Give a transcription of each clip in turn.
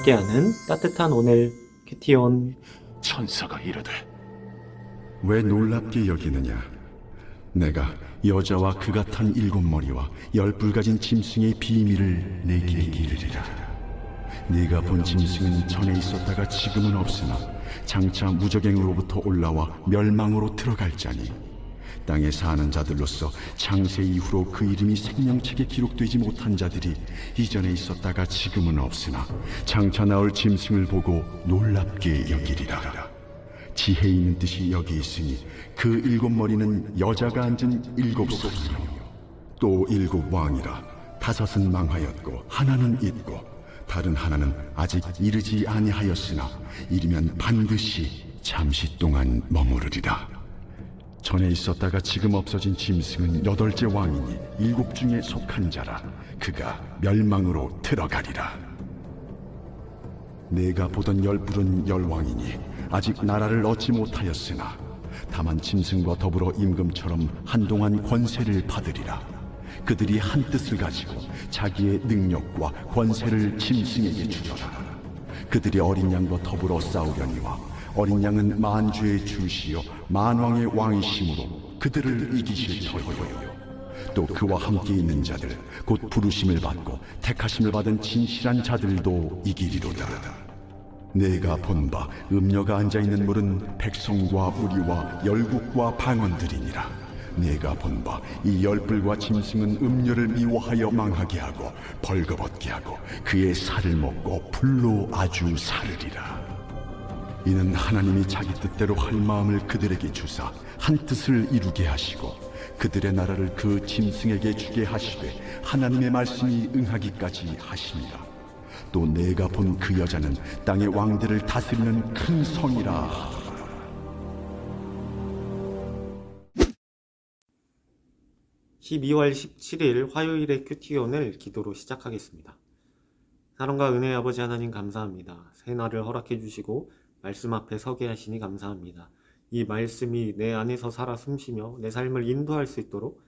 함께하는 따뜻한 오늘 큐티온. 천사가 이르되 왜 놀랍게 여기느냐? 내가 여자와 그가 탄 7머리와 10뿔 가진 짐승의 비밀을 내게 이르리라. 네가 본 짐승은 전에 있었다가 지금은 없으나 장차 무적행으로부터 올라와 멸망으로 들어갈 자니, 땅에 사는 자들로서 창세 이후로 그 이름이 생명책에 기록되지 못한 자들이 이전에 있었다가 지금은 없으나 장차 나올 짐승을 보고 놀랍게 여기리라. 지혜 있는 뜻이 여기 있으니 그 7머리는 여자가 앉은 7손이요 또 7왕이라. 5은 망하였고 하나는 있고 다른 하나는 아직 이르지 아니하였으나 이르면 반드시 잠시 동안 머무르리라. 전에 있었다가 지금 없어진 짐승은 8째 왕이니 7 중에 속한 자라. 그가 멸망으로 들어가리라. 내가 보던 10뿔은 10왕이니 아직 나라를 얻지 못하였으나 다만 짐승과 더불어 임금처럼 한동안 권세를 받으리라. 그들이 한 뜻을 가지고 자기의 능력과 권세를 짐승에게 주더라. 그들이 어린 양과 더불어 싸우려니와 어린 양은 만주의 주시요 만왕의 왕이심으로 그들을 이기실 터이요. 또 그와 함께 있는 자들 곧 부르심을 받고 택하심을 받은 진실한 자들도 이기리로다. 내가 본 바 음녀가 앉아있는 물은 백성과 무리와 열국과 방언들이니라. 내가 본 바 이 10뿔과 짐승은 음녀를 미워하여 망하게 하고 벌거벗게 하고 그의 살을 먹고 불로 아주 사르리라. 이는 하나님이 자기 뜻대로 할 마음을 그들에게 주사 한 뜻을 이루게 하시고 그들의 나라를 그 짐승에게 주게 하시되 하나님의 말씀이 응하기까지 하십니다. 또 내가 본 그 여자는 땅의 왕들을 다스리는 큰 성이라 하더라. 12월 17일 화요일의 큐티온을 기도로 시작하겠습니다. 사랑과 은혜의 아버지 하나님 감사합니다. 새날을 허락해 주시고 말씀 앞에 서게 하시니 감사합니다. 이 말씀이 내 안에서 살아 숨쉬며 내 삶을 인도할 수 있도록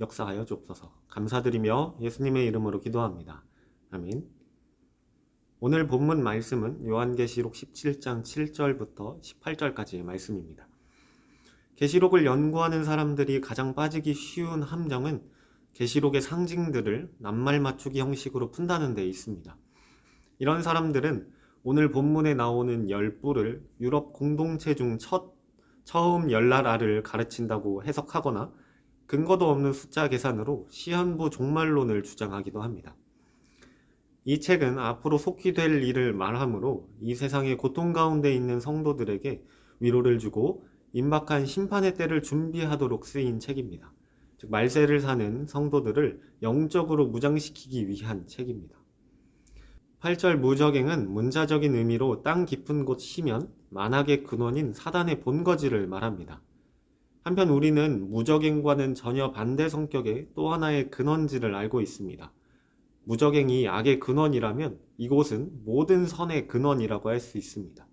역사하여 주옵소서. 감사드리며 예수님의 이름으로 기도합니다. 아멘. 오늘 본문 말씀은 요한계시록 17장 7절부터 18절까지의 말씀입니다. 계시록을 연구하는 사람들이 가장 빠지기 쉬운 함정은 계시록의 상징들을 낱말 맞추기 형식으로 푼다는 데 있습니다. 이런 사람들은 오늘 본문에 나오는 10뿔을 유럽 공동체 중 처음 열나라를 가르친다고 해석하거나 근거도 없는 숫자 계산으로 시한부 종말론을 주장하기도 합니다. 이 책은 앞으로 속히 될 일을 말하므로 이 세상의 고통 가운데 있는 성도들에게 위로를 주고 임박한 심판의 때를 준비하도록 쓰인 책입니다. 즉 말세를 사는 성도들을 영적으로 무장시키기 위한 책입니다. 8절 무적행은 문자적인 의미로 땅 깊은 곳 시면 만악의 근원인 사단의 본거지를 말합니다. 한편 우리는 무적행과는 전혀 반대 성격의 또 하나의 근원지를 알고 있습니다. 무적행이 악의 근원이라면 이곳은 모든 선의 근원이라고 할 수 있습니다.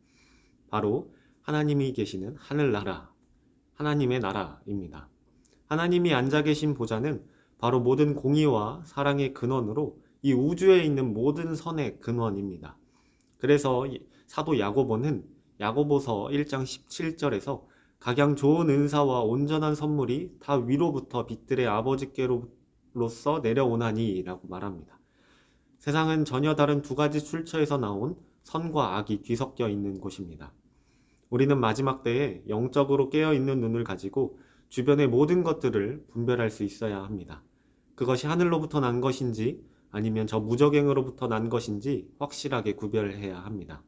바로 하나님이 계시는 하늘나라, 하나님의 나라입니다. 하나님이 앉아 계신 보좌는 바로 모든 공의와 사랑의 근원으로 이 우주에 있는 모든 선의 근원입니다. 그래서 사도 야고보는 야고보서 1장 17절에서 각양 좋은 은사와 온전한 선물이 다 위로부터 빛들의 아버지께로서 내려오나니 라고 말합니다. 세상은 전혀 다른 두 가지 출처에서 나온 선과 악이 뒤섞여 있는 곳입니다. 우리는 마지막 때에 영적으로 깨어있는 눈을 가지고 주변의 모든 것들을 분별할 수 있어야 합니다. 그것이 하늘로부터 난 것인지 아니면 저 무적행으로부터 난 것인지 확실하게 구별해야 합니다.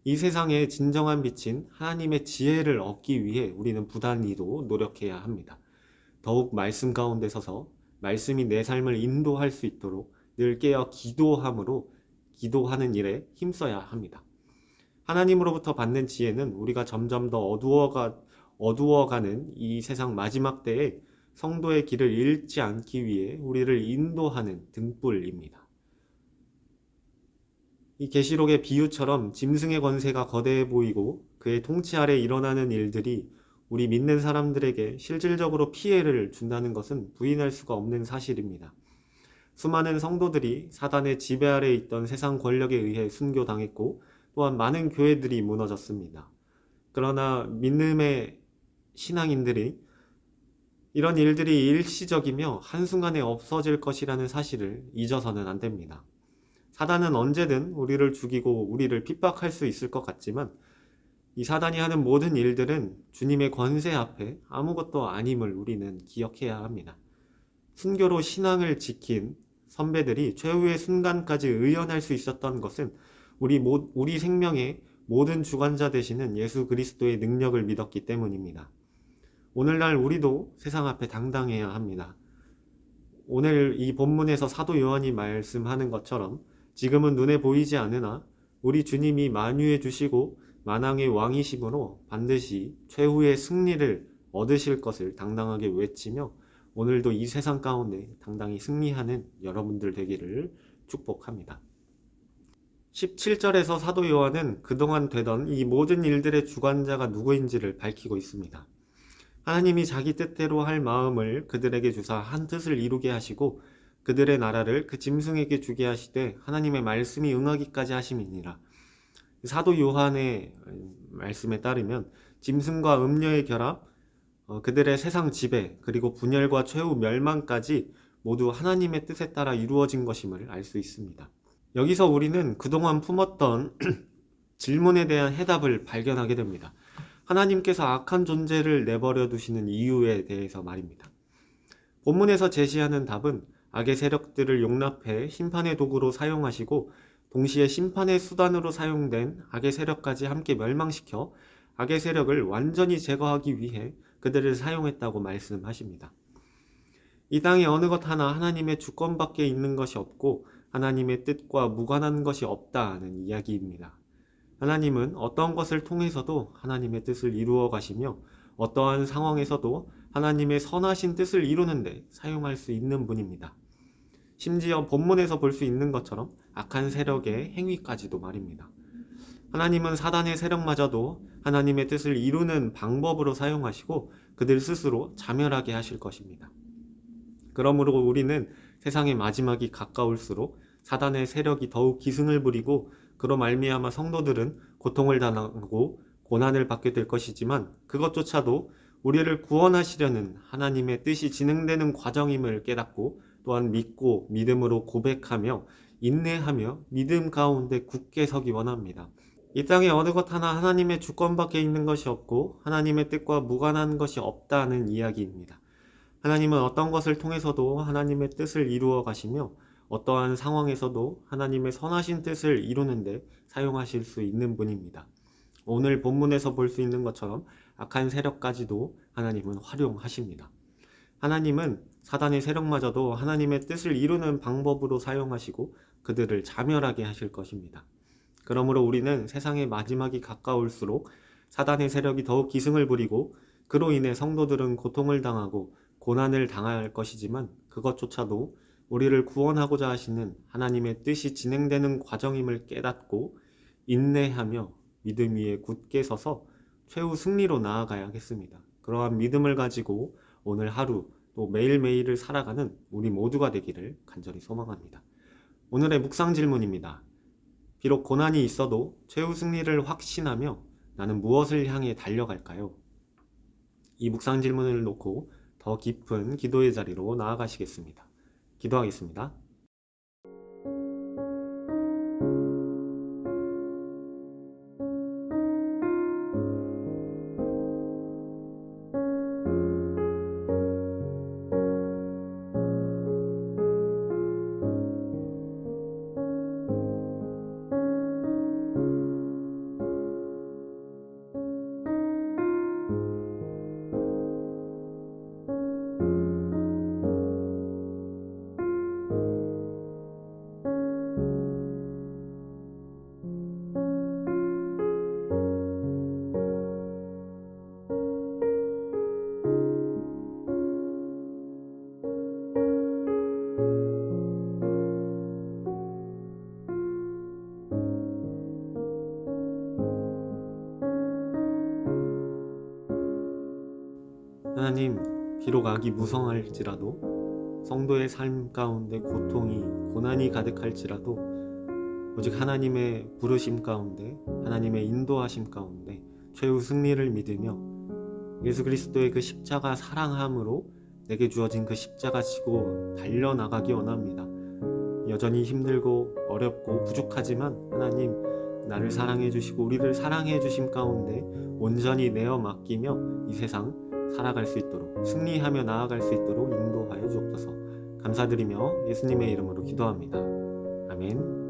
이 세상의 진정한 빛인 하나님의 지혜를 얻기 위해 우리는 부단히도 노력해야 합니다. 더욱 말씀 가운데 서서 말씀이 내 삶을 인도할 수 있도록 늘 깨어 기도함으로 기도하는 일에 힘써야 합니다. 하나님으로부터 받는 지혜는 우리가 점점 더 어두워가는 이 세상 마지막 때에 성도의 길을 잃지 않기 위해 우리를 인도하는 등불입니다. 이 계시록의 비유처럼 짐승의 권세가 거대해 보이고 그의 통치 아래 일어나는 일들이 우리 믿는 사람들에게 실질적으로 피해를 준다는 것은 부인할 수가 없는 사실입니다. 수많은 성도들이 사단의 지배 아래 있던 세상 권력에 의해 순교당했고 또한 많은 교회들이 무너졌습니다. 그러나 믿음의 신앙인들이 이런 일들이 일시적이며 한순간에 없어질 것이라는 사실을 잊어서는 안 됩니다. 사단은 언제든 우리를 죽이고 우리를 핍박할 수 있을 것 같지만 이 사단이 하는 모든 일들은 주님의 권세 앞에 아무것도 아님을 우리는 기억해야 합니다. 순교로 신앙을 지킨 선배들이 최후의 순간까지 의연할 수 있었던 것은 우리 생명의 모든 주관자 되시는 예수 그리스도의 능력을 믿었기 때문입니다. 오늘날 우리도 세상 앞에 당당해야 합니다. 오늘 이 본문에서 사도 요한이 말씀하는 것처럼 지금은 눈에 보이지 않으나 우리 주님이 만유해 주시고 만왕의 왕이심으로 반드시 최후의 승리를 얻으실 것을 당당하게 외치며 오늘도 이 세상 가운데 당당히 승리하는 여러분들 되기를 축복합니다. 17절에서 사도 요한은 그동안 되던 이 모든 일들의 주관자가 누구인지를 밝히고 있습니다. 하나님이 자기 뜻대로 할 마음을 그들에게 주사 한 뜻을 이루게 하시고 그들의 나라를 그 짐승에게 주게 하시되 하나님의 말씀이 응하기까지 하심이니라. 사도 요한의 말씀에 따르면 짐승과 음녀의 결합, 그들의 세상 지배, 그리고 분열과 최후 멸망까지 모두 하나님의 뜻에 따라 이루어진 것임을 알 수 있습니다. 여기서 우리는 그동안 품었던 질문에 대한 해답을 발견하게 됩니다. 하나님께서 악한 존재를 내버려 두시는 이유에 대해서 말입니다. 본문에서 제시하는 답은 악의 세력들을 용납해 심판의 도구로 사용하시고 동시에 심판의 수단으로 사용된 악의 세력까지 함께 멸망시켜 악의 세력을 완전히 제거하기 위해 그들을 사용했다고 말씀하십니다. 이 땅에 어느 것 하나 하나님의 주권 밖에 있는 것이 없고 하나님의 뜻과 무관한 것이 없다는 이야기입니다. 하나님은 어떤 것을 통해서도 하나님의 뜻을 이루어 가시며 어떠한 상황에서도 하나님의 선하신 뜻을 이루는데 사용할 수 있는 분입니다. 심지어 본문에서 볼 수 있는 것처럼 악한 세력의 행위까지도 말입니다. 하나님은 사단의 세력마저도 하나님의 뜻을 이루는 방법으로 사용하시고 그들 스스로 자멸하게 하실 것입니다. 그러므로 우리는 세상의 마지막이 가까울수록 사단의 세력이 더욱 기승을 부리고 그로 말미암아 성도들은 고통을 당하고 고난을 받게 될 것이지만 그것조차도 우리를 구원하시려는 하나님의 뜻이 진행되는 과정임을 깨닫고 또한 믿고 믿음으로 고백하며 인내하며 믿음 가운데 굳게 서기 원합니다. 이 땅에 어느 것 하나 하나님의 주권 밖에 있는 것이 없고 하나님의 뜻과 무관한 것이 없다는 이야기입니다. 하나님은 어떤 것을 통해서도 하나님의 뜻을 이루어 가시며 어떠한 상황에서도 하나님의 선하신 뜻을 이루는데 사용하실 수 있는 분입니다. 오늘 본문에서 볼 수 있는 것처럼 악한 세력까지도 하나님은 활용하십니다. 하나님은 사단의 세력마저도 하나님의 뜻을 이루는 방법으로 사용하시고 그들을 자멸하게 하실 것입니다. 그러므로 우리는 세상의 마지막이 가까울수록 사단의 세력이 더욱 기승을 부리고 그로 인해 성도들은 고통을 당하고 고난을 당할 것이지만 그것조차도 우리를 구원하고자 하시는 하나님의 뜻이 진행되는 과정임을 깨닫고 인내하며 믿음 위에 굳게 서서 최후 승리로 나아가야겠습니다. 그러한 믿음을 가지고 오늘 하루 또 매일매일을 살아가는 우리 모두가 되기를 간절히 소망합니다. 오늘의 묵상 질문입니다. 비록 고난이 있어도 최후 승리를 확신하며 나는 무엇을 향해 달려갈까요? 이 묵상 질문을 놓고 더 깊은 기도의 자리로 나아가시겠습니다. 기도하겠습니다. 하나님, 비록 악이 무성할지라도 성도의 삶 가운데 고통이, 고난이 가득할지라도 오직 하나님의 부르심 가운데, 하나님의 인도하심 가운데 최후 승리를 믿으며 예수 그리스도의 그 십자가 사랑함으로 내게 주어진 그 십자가 지고 달려나가기 원합니다. 여전히 힘들고 어렵고 부족하지만 하나님 나를 사랑해 주시고 우리를 사랑해 주심 가운데 온전히 내어 맡기며 이 세상 살아갈 수 있도록, 승리하며 나아갈 수 있도록 인도하여 주옵소서. 감사드리며 예수님의 이름으로 기도합니다. 아멘.